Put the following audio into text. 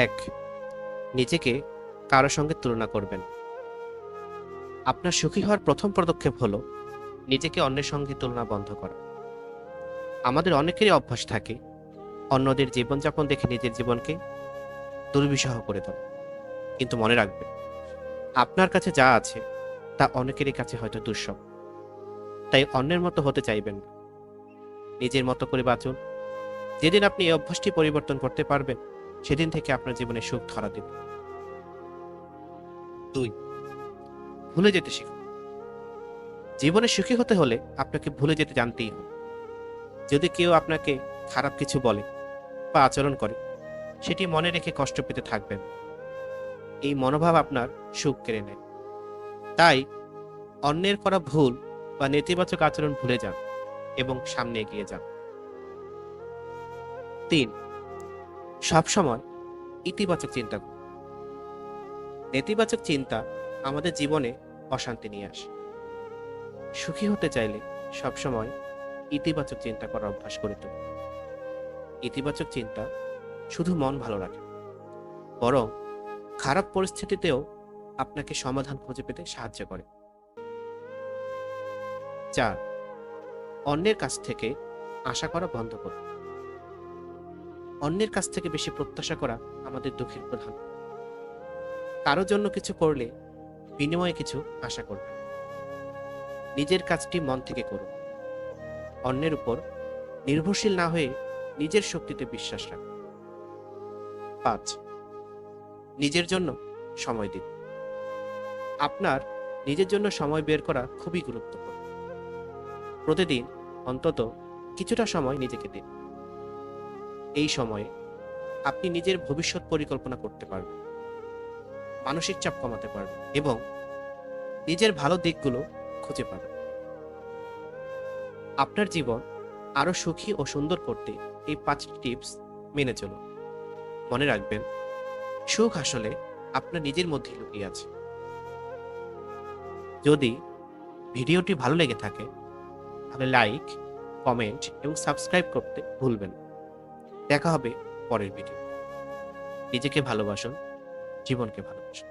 এক, নিজেকে কারো সঙ্গে তুলনা করবেন। আপনার সুখী হওয়ার প্রথম পদক্ষেপ হলো নিজেকে অন্যের সঙ্গে তুলনা বন্ধ করা। আমাদের অনেকেরই অভ্যাস থাকে অন্যদের জীবনযাপন দেখে নিজের জীবনকে দুর্বিষহ করে তোলা। কিন্তু মনে রাখবেন, আপনার কাছে যা আছে তা অনেকেরই কাছে হয়তো দুঃসহ। তাই অন্যের মতো হতে চাইবেন না, নিজের মতো করে বাঁচুন। যেদিন আপনি এই অভ্যাসটি পরিবর্তন করতে পারবেন, সেদিন থেকে আপনার জীবনে সুখ ধরা দেবে। দুই, ভুলে যেতে শিখুন। জীবনে সুখী হতে হলে আপনাকে ভুলে যেতে জানতেই হবে। যদি কেউ আপনাকে খারাপ কিছু বলে বা আচরণ করে, সেটি মনে রেখে কষ্ট পেতে থাকবেন। এই মনোভাব আপনার সুখ কেড়ে নেয়। তাই অন্যের করা ভুল বা নেতিবাচক আচরণ ভুলে যান এবং সামনে এগিয়ে যান। তিন, সবসময় ইতিবাচক চিন্তা করুন। নেতিবাচক চিন্তা আমাদের জীবনে অশান্তি নিয়ে আসে। সুখী হতে চাইলে সবসময় ইতিবাচক চিন্তা করার অভ্যাস করে তুলুন। ইতিবাচক চিন্তা শুধু মন ভালো রাখে, বরং খারাপ পরিস্থিতিতেও আপনাকে সমাধান খুঁজে পেতে সাহায্য করে। চার, অন্যের কাছ থেকে আশা করা বন্ধ করুন। অন্যের কাছ থেকে বেশি প্রত্যাশা করা আমাদের দুঃখের প্রধান। কারোর জন্য কিছু করলে বিনিময়ে কিছু আশা করবেন। নিজের কাজটি মন থেকে করুন। অন্যের উপর নির্ভরশীল না হয়ে নিজের শক্তিতে বিশ্বাস রাখুন। পাঁচ, নিজের জন্য সময় দিন। আপনার নিজের জন্য সময় বের করা খুবই গুরুত্বপূর্ণ। প্রতিদিন অন্তত কিছুটা সময় নিজেকে দিন। এই সময়ে আপনি নিজের ভবিষ্যৎ পরিকল্পনা করতে পারবেন, মানসিক চাপ কমাতে পারবেন এবং নিজের ভালো দিকগুলো খুঁজে পাবেন। আপনার জীবন আরো সুখী ও সুন্দর করতে এই 5টি টিপস মেনে চলুন। মনে রাখবেন, সুখ আসলে আপনার নিজের মধ্যেই লুকিয়ে আছে। যদি ভিডিওটি ভালো লেগে থাকে তাহলে লাইক, কমেন্ট এবং সাবস্ক্রাইব করতে ভুলবেন না। দেখা হবে পরের ভিডিও। নিজেকে ভালোবাসুন, জীবনকে ভালোবাসুন।